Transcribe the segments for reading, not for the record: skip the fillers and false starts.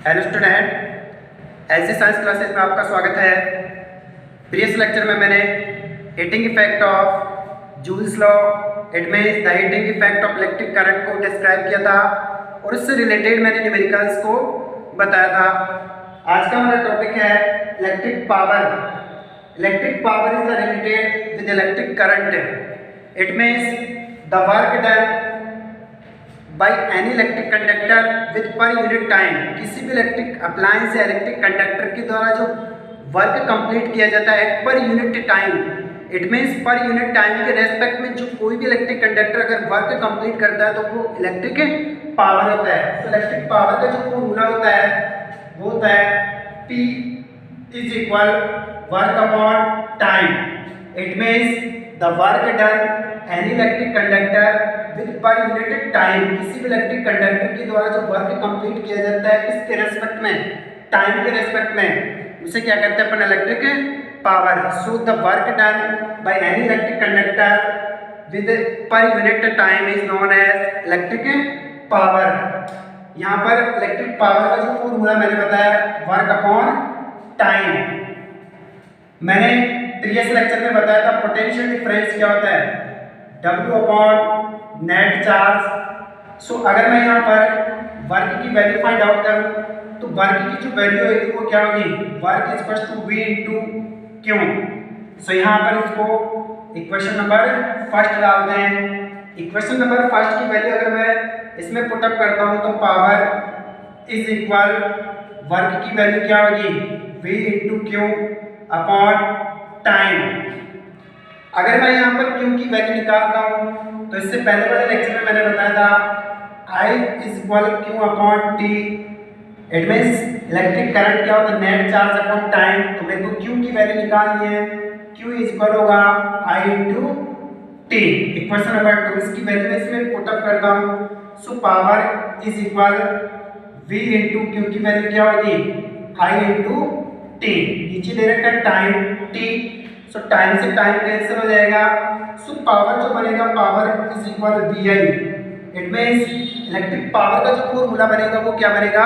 Hello student, ऐसे science classes में आपका स्वागत है। प्रीवियस लेक्चर में मैंने heating effect of joules law, it means the heating effect of electric current को डिस्क्राइब किया था और उससे रिलेटेड मैंने न्यूमेरिकल्स को बताया था। आज का हमारा टॉपिक है electric power. Electric power is related with electric current. It means the work done by any electric conductor with per unit time. किसी भी इलेक्ट्रिक अप्लायंस या इलेक्ट्रिक कंडक्टर के द्वारा जो वर्क कंप्लीट किया जाता है at per unit time, it means per unit time के रेस्पेक्ट में जो कोई भी इलेक्ट्रिक कंडक्टर अगर वर्क कंप्लीट करता है तो वो इलेक्ट्रिक पावर होता है। तो इलेक्ट्रिक पावर का जो फॉर्मूला होता है वो होता है P is equal work upon time. It means the work done any electric conductor with per unit time. किसी भी इलेक्ट्रिक कंडक्टर के द्वारा जो वर्क कंप्लीट किया जाता है किसके रेस्पेक्ट में, टाइम के रेस्पेक्ट में, उसे क्या कहते हैं अपन, electric power. So the work done by any electric conductor with per unit time is known as electric power. यहाँ पर इलेक्ट्रिक पावर का जो फॉर्मूला मैंने बताया वर्क अपॉन टाइम। मैंने प्रीवियस लेक्चर में बताया था पोटेंशियल डिफरेंस क्या होता है, W upon net charge. So अगर मैं यहाँ पर वर्क की वैल्यू फाइंड आउट करूँ तो वर्क की जो वैल्यू होगी वो क्या होगी, work is equal to V into Q. So यहाँ पर इसको इक्वेशन नंबर फर्स्ट डालते हैं। इक्वेशन नंबर फर्स्ट की वैल्यू अगर मैं इसमें पुटअप करता हूँ तो पावर इज इक्वल वर्क की वैल्यू क्या होगी, V into Q upon time. अगर मैं यहाँ पर क्यू की वैल्यू निकालता हूँ तो इससे पहले वाले लेक्चर में मैंने बताया था I is equal Q upon T. It means electric current क्या होता है, नेट चार्ज अपॉन टाइम। तो मेरे को क्यू की वैल्यू निकालनी है, क्यू इज इक्वल होगा I into T. Equation number 2 इसकी वैल्यू में इसमें पुटअप करता हूँ। So power is equal V into Q की वैल्यू क्या होगी, I इंटू टी। नीचे दे रखा है टाइम टी, सो टाइम से टाइम कैंसिल हो जाएगा। सो पावर जो बनेगा power is equal V I. It means electric power का जो फॉर्मूला बनेगा वो क्या बनेगा,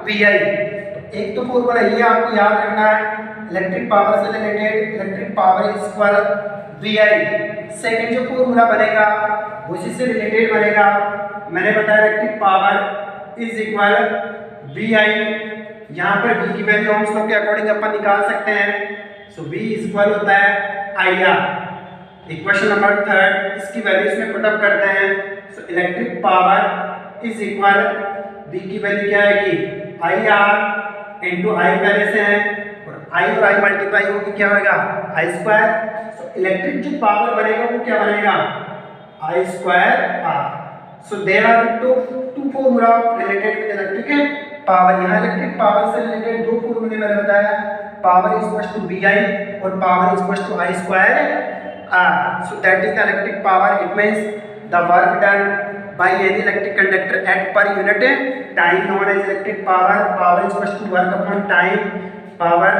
वी आई। तो एक तो फॉर्मूला ये आपको याद रखना है इलेक्ट्रिक पावर से related, electric power is equal V I. Second जो फॉर्मूला बनेगा उसी से रिलेटेड बनेगा, मैंने बताया electric power is equal V I. यहाँ पर V की वैल्यू ओम्स लॉ के अकॉर्डिंग अपन निकाल सकते हैं। सो V इज इक्वल होता है IR। इक्वेशन नंबर थर्ड इसकी वैल्यू इसमें पुटअप करते हैं। सो electric power is equal V की वैल्यू क्या आएगी, IR इंटू I पहले से है और I और I मल्टीप्लाई होगी क्या होगा, I स्क्वायर। सो इलेक्ट्रिक जो पावर बनेगा वो क्या बनेगा, I square R। So there are two formula related with electric power. यहाँ इलेक्ट्रिक पावर से रिलेटेड दो फॉर्मूले मैंने बताया, power is equal to V I और power is equal to I square R. So that is the electric power. It means the work done by any electric conductor at per unit time known as electric power. Power is equal to work upon time. Power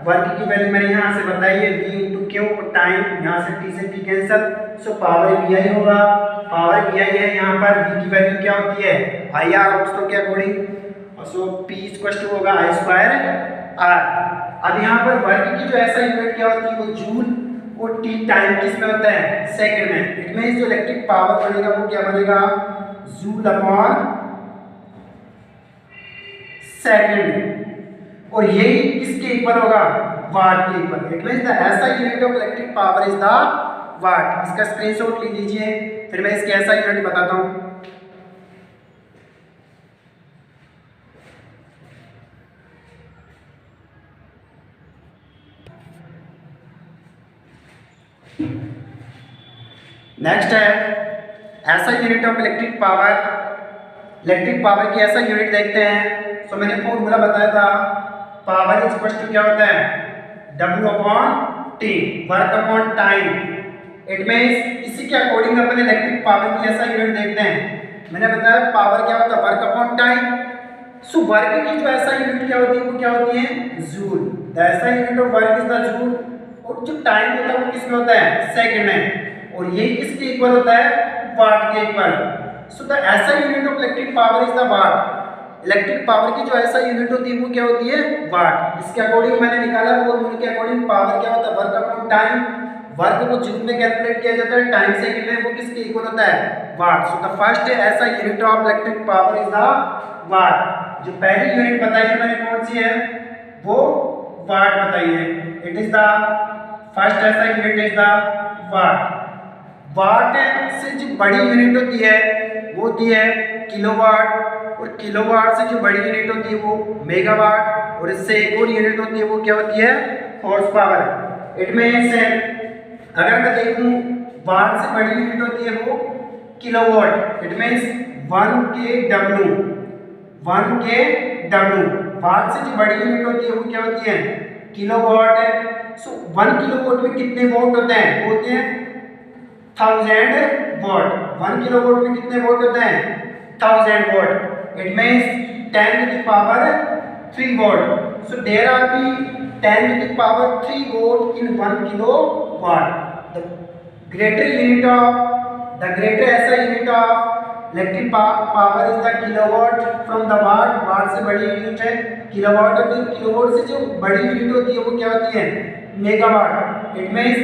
work की value मैंने यहाँ से बताई है V into Q और time, यहाँ से T से P cancel. So power V I होगा, पावर वी आई है। यहाँ पर V की वैल्यू क्या होती है, आई आर उसको के according. So P equal to होगा I स्क्वायर R। अब यहाँ पर वर्क की जो ऐसा यूनिट क्या होती है वो जूल और T टाइम किस में होता है, सेकंड में। इट मींस जो इलेक्ट्रिक पावर बनेगा वो क्या बनेगा, जूल अपॉन सेकंड। और यही किसके इक्वल होगा, वाट के इक्वल। इट मींस द ऐसा unit of electric power is the what. इसका स्क्रीनशॉट ले लीजिए, फिर मैं इसके ऐसा यूनिट बताता हूँ। नेक्स्ट है ऐसा unit of electric power. Electric power की ऐसा यूनिट देखते हैं। सो मैंने फॉर्मूला बताया था पावर इज इक्वल टू क्या होता है, W upon T, work upon time. It means इसी के अकॉर्डिंग अपन इलेक्ट्रिक पावर की ऐसा यूनिट देखते हैं। मैंने बताया पावर क्या होता है, work upon time. So work की जो ऐसा यूनिट क्या होती है वो क्या होती है, जूल। द ऐसा unit of work is the joule. और जो टाइम होता है वो किसमें होता है, सेकंड में। और ये किसके इक्वल होता है, वाट के इक्वल। सो द ऐसा unit of electric power is the what. Electric power की जो ऐसा यूनिट होती है वो क्या होती है, वाट। इसके अकॉर्डिंग मैंने निकाला फॉर्मूले के अकॉर्डिंग, पावर क्या होता है, वर्क अपॉन टाइम। वर्क को जूल में कैलकुलेट किया जाता है, टाइम सेकंड में, वो किसके इक्वल होता है, वाट। सो द फर्स्ट ऐसा unit of electric power is the what. जो पहली यूनिट बताई है मैंने कौन सी है, वो वाट बताई है। इट इज द फर्स्ट ऐसा unit is the watt. Watt से जो बड़ी यूनिट होती है वो होती है किलोवाट, और किलोवाट से जो बड़ी यूनिट होती है वो मेगावाट, और इससे एक और यूनिट होती है वो क्या होती है, हॉर्स पावर। इट मींस अगर मैं देखूं वाट से बड़ी यूनिट होती है वो kilowatt. It means 1 kW, 1 kW। वाट से जो बड़ी यूनिट होती है वो क्या होती है, किलोवाट है। सो 1 किलोवाट में कितने वोल्ट होते हैं, वो होते हैं 1000 वॉट। 1 किलोवाट में कितने वोल्ट होते हैं, 1000 watt. It means 10 to the power 3 volt. So there are be 10 to the power 3 volt इन 1 kilowatt. The greater unit of, the greater ऐसा unit of electric power is the kilowatt from the watt. Watt से बड़ी unit है kilowatt होती है। Kilowatt से जो बड़ी यूनिट होती है वो क्या होती है, megawatt. It means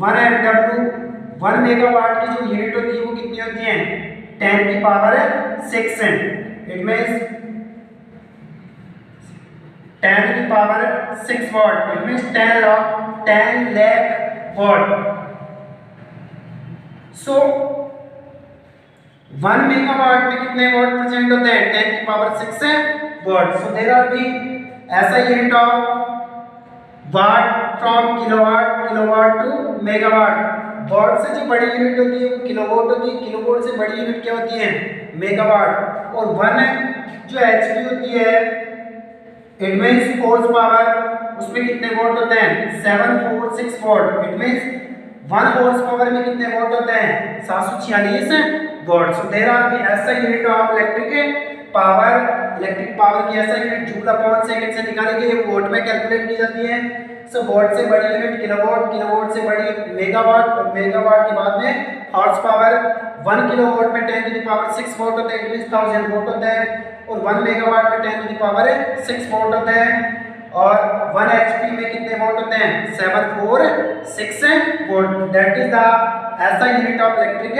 1 MW, 1 megawatt की जो यूनिट होती है वो कितनी होती है, 10 की पावर 6 है। इट मींस 10 की power 6 what. It means 10 lakh what. So 1 megawatt में कितने वॉट प्रेजेंट होते हैं, 10 की पावर 6 है watt. So there are be ऐसा unit of watt from kilowatt, kilowatt to megawatt. Watt से जो बड़ी यूनिट होती है वो किलोवाट होती है, किलोवाट से बड़ी यूनिट क्या होती है, मेगावाट। और 1 जो एचपी होती है, इट मींस हॉर्स पावर, उसमें कितने वोल्ट होते हैं, 746 volt. It means 1 horse power में कितने वोल्ट होते हैं, 746 volt. So there are be ऐसा unit of electric power, electric power की ऐसा यूनिट जूल अपॉन सेकंड से निकाली गई है, वोल्ट में कैलकुलेट की जाती है। सो वोल्ट से बड़ी यूनिट किलोवाट, किलोवाट से बड़ी मेगावाट, और मेगावाट के बाद में हॉर्स पावर। 1 किलोवाट में 10 to the power 6 वोल्ट होता है, इट मींस 1000 वोल्ट होता है। और 1 मेगावाट में 10 to the power 6 वोल्ट होता है। और 1 एचपी में कितने वोल्ट होते हैं, 746 वोल्ट। दैट इज द ऐसा unit of electric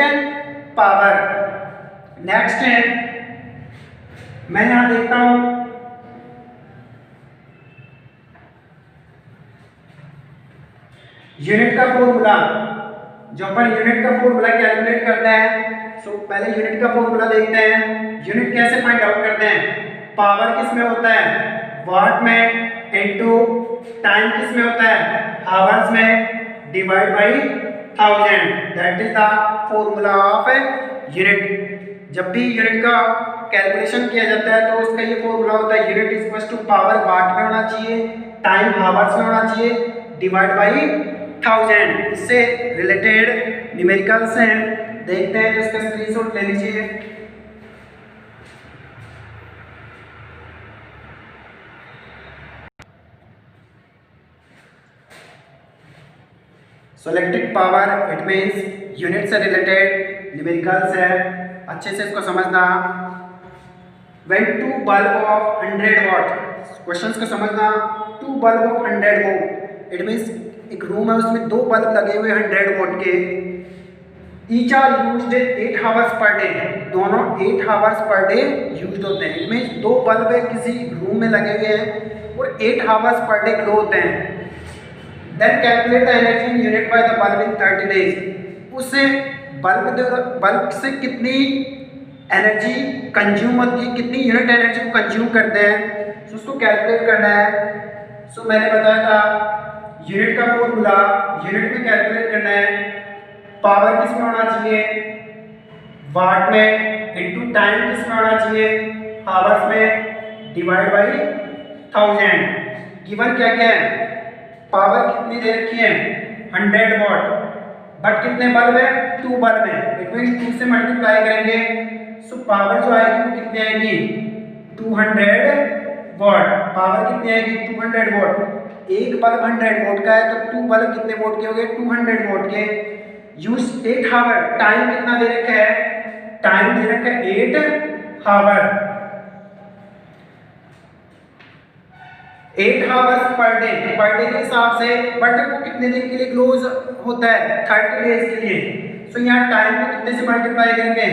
power. Next है, मैं यहां देखता हूं यूनिट का फॉर्मूला। जो अपन यूनिट का फॉर्मूला कैलकुलेट करते हैं, सो पहले यूनिट का फॉर्मूला देखते हैं। यूनिट कैसे फाइंड आउट करते हैं, पावर किस में होता है, वाट में, इनटू टाइम किस में होता है, आवर्स में, divide by 1000। That is the formula of unit. जब भी यूनिट का कैलकुलेशन किया जाता है तो उसका ये फॉर्मूला होता है, unit is equal to power watt में होना चाहिए, टाइम आवर्स में होना चाहिए, डिवाइड बाय 1000। इससे रिलेटेड न्यूमेरिकल्स हैं, देखते हैं, तो इसका स्क्रीनशॉट ले लीजिए। So electric power it means unit से रिलेटेड न्यूमेरिकल्स है, अच्छे से इसको समझना। When 2 bulb of 100 watt, questions को समझना। 2 bulb of 100 watt, it means एक रूम है उसमें 2 बल्ब लगे हुए 100 वाट के। Each are used 8 hours per day, दोनों 8 आवर्स पर डे यूज्ड होते हैं। इट मींस 2 बल्ब है किसी रूम में लगे हुए हैं और 8 आवर्स पर डे ग्लो होते हैं। Then calculate the energy in unit by the bulb in 30 days. उससे बल्ब से कितनी एनर्जी कंज्यूम होती है, कितनी यूनिट एनर्जी को कंज्यूम करते हैं, सो उसको कैलकुलेट करना है। सो मैंने बताया था यूनिट का फॉर्मूला, यूनिट में कैलकुलेट करना है। पावर किस में होना चाहिए, वाट में, इनटू टाइम किस में होना चाहिए, आवर्स में, डिवाइड बाय 1000। गिवन क्या क्या है, पावर कितनी दे रखी है, 100 वाट, बट कितने बल्ब है, 2 बल्ब है। इट मींस 2 से मल्टीप्लाई करेंगे, सो पावर जो आएगी वो कितनी आएगी, 200 वाट। पावर कितनी आएगी, 200 वाट। एक बल्ब 100 वाट का है तो 2 बल्ब कितने वाट के हो गए, 200 वाट के। Use 8 our. टाइम कितना दे रखा है, टाइम दे रखा है 8 आवर। 8 आवर्स पर डे के हिसाब से, बट वो कितने दिन के लिए क्लोज होता है, 30 डेज के लिए। सो यहाँ टाइम को कितने से मल्टीप्लाई करेंगे,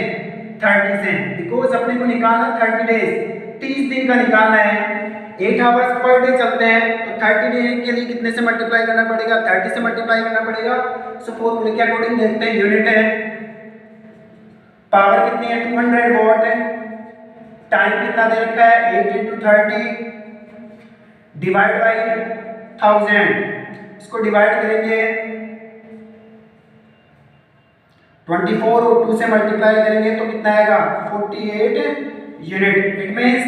30 से, बिकॉज अपने को निकालना 30 डेज, 30 दिन का निकालना है। 8 आवर्स पर डे चलते हैं तो 30 डे के लिए कितने से मल्टीप्लाई करना पड़ेगा, 30 से मल्टीप्लाई करना पड़ेगा। सो फॉर्मूले के अकॉर्डिंग देखते हैं, यूनिट है, पावर कितनी है, 200 वॉट है, टाइम कितना दे रखा है, 8 × 30 डिवाइड बाई 1000, इसको डिवाइड करेंगे 24 और 2 से मल्टीप्लाई करेंगे तो कितना आएगा, 48 यूनिट। इट मींस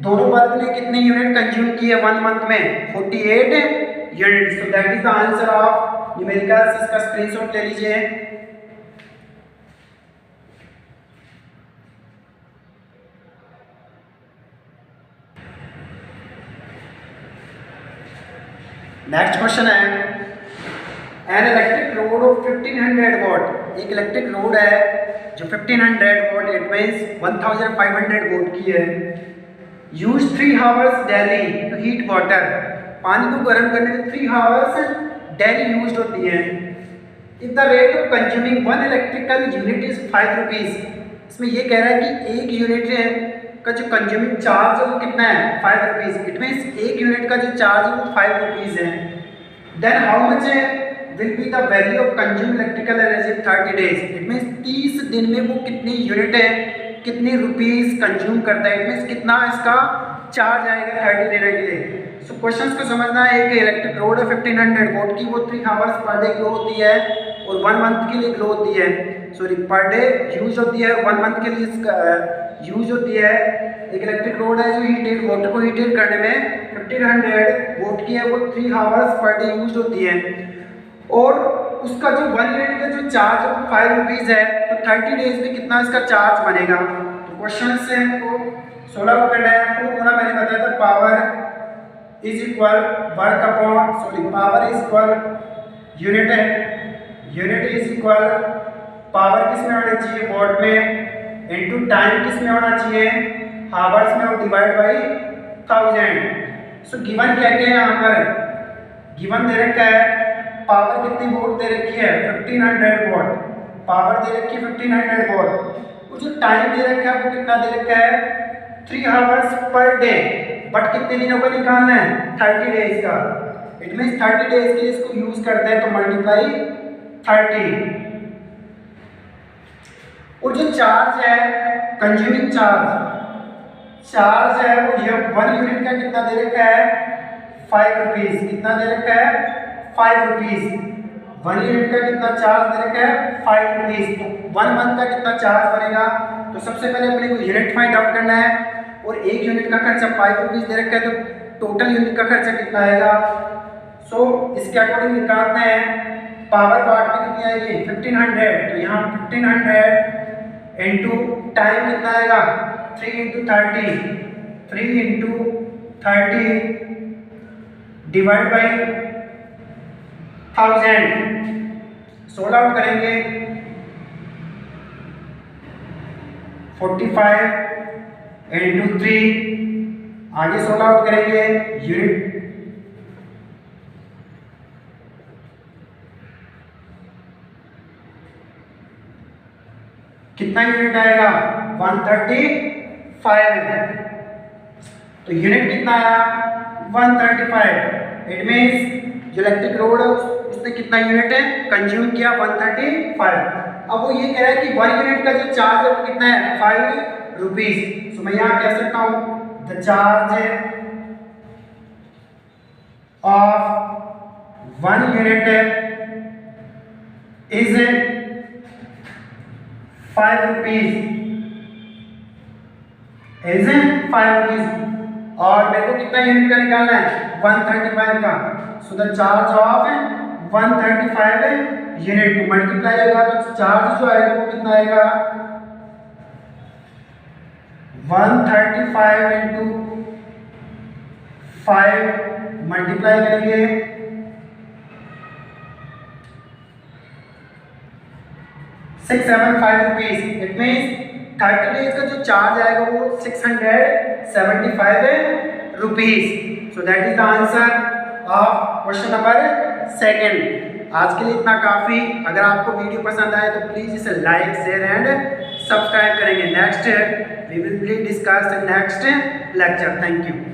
दोनों बल्ब ने कितनी यूनिट कंज्यूम की है 1 मंथ में, 48 unit. So that is the answer of numericals. इसका स्क्रीनशॉट ले लीजिए। नेक्स्ट क्वेश्चन है, an electric road of 1500 what, एक इलेक्ट्रिक रोड है जो 1500 वॉट, इट मींस 1500 वॉट की है, use 3 hours daily to heat water, पानी को गर्म करने में 3 आवर्स डेली यूज होती है। If the rate of consuming 1 electrical unit is 5 rupees, इसमें ये कह रहा है कि एक यूनिट का जो कंज्यूमिंग चार्ज है वो कितना है, 5 रुपीज। इट मीन्स एक यूनिट का जो चार्ज है वो 5 रुपीज है। Then how much will be the value of consume electrical energy 30 days, it means 30 दिन में वो कितनी यूनिट है, कितनी रुपीस कंज्यूम करता है, इट मीन्स कितना इसका चार्ज आएगा 30 देने के लिए। सो क्वेश्चंस को समझना है कि इलेक्ट्रिक रोड है 1500 वोल्ट की, वो 3 आवर्स पर डे ग्लो होती है और 1 मंथ के लिए ग्लो होती है, सॉरी पर डे यूज होती है, 1 मंथ के लिए यूज होती है। एक इलेक्ट्रिक रोड है जो हीटेड वाटर को हीटेड करने में 1500 वोल्ट की है, वो 3 आवर्स पर डे यूज होती है और उसका जो 1 यूनिट का जो चार्ज है वो 5 रुपीज है, तो 30 डेज में कितना इसका चार्ज बनेगा। तो क्वेश्चन से हमको 16 करना है। फॉर्मूला मैंने बताया था, power is equal work upon, sorry power is equal unit है, यूनिट इज इक्वल पावर किस में होना चाहिए, वॉट में, इनटू टाइम किस में होना चाहिए, आवर्स में, और डिवाइड बाई 1000। सो गिवन क्या क्या है, यहाँ पर गिवन दे रखा है पावर कितनी वोल्ट दे रखी है, 1500 वोल्ट, पावर दे रखी है 1500 वोल्ट, और जो टाइम दे रखा है वो कितना दे रखा है 3 आवर्स पर डे, बट कितने दिनों का निकालना है, 30 डेज का। इट मीन्स 30 डेज के लिए इसको यूज करते हैं तो मल्टीप्लाई 30, और जो चार्ज है कंज्यूमिंग चार्ज है वो ये 1 यूनिट का कितना दे रखा है, 5 रुपीज, कितना दे रखा है 5 रुपीज, 1 यूनिट का कितना चार्ज दे रखा है 5 रुपीज, तो 1 मंथ का कितना चार्ज बनेगा। तो सबसे पहले अपने को यूनिट फाइंड आउट करना है, और एक यूनिट का खर्चा 5 रुपीज दे रखा है, तो टोटल यूनिट का खर्चा कितना आएगा। सो इसके अकॉर्डिंग निकालते हैं, पावर पार्ट में कितनी आएगी 1500, तो यहाँ 1500 इंटू टाइम कितना आएगा 3 × 30, 3 × 30 डिवाइड बाई 1000, सोल्व आउट करेंगे 45 × 3, आगे सोल्व आउट करेंगे यूनिट, कितना यूनिट आएगा 135, तो यूनिट कितना आया 135। इट मींस जो इलेक्ट्रिक रोड है उसने कितना यूनिट है कंज्यूम किया 135। अब वो ये कह रहा है कि 1 यूनिट का जो चार्ज है वो कितना है 5 रुपीज। सो मैं यहाँ कह सकता हूँ the charge of 1 unit is 5 rupees, is 5 rupees, और मेरे को कितना यूनिट का निकालना है 135 का। So the charge of 135 unit multiply होगा तो चार्ज जो आएगा वो कितना आएगा 135 × 5 मल्टीप्लाई करेंगे 675 रुपीज। इट मीन्स 30 डेज का जो चार्ज आएगा वो 675 rupees. So that is the answer of question number second. आज के लिए इतना काफ़ी। अगर आपको वीडियो पसंद आए तो प्लीज़ इसे लाइक शेयर एंड सब्सक्राइब करेंगे। Next we will discuss next lecture. Thank you.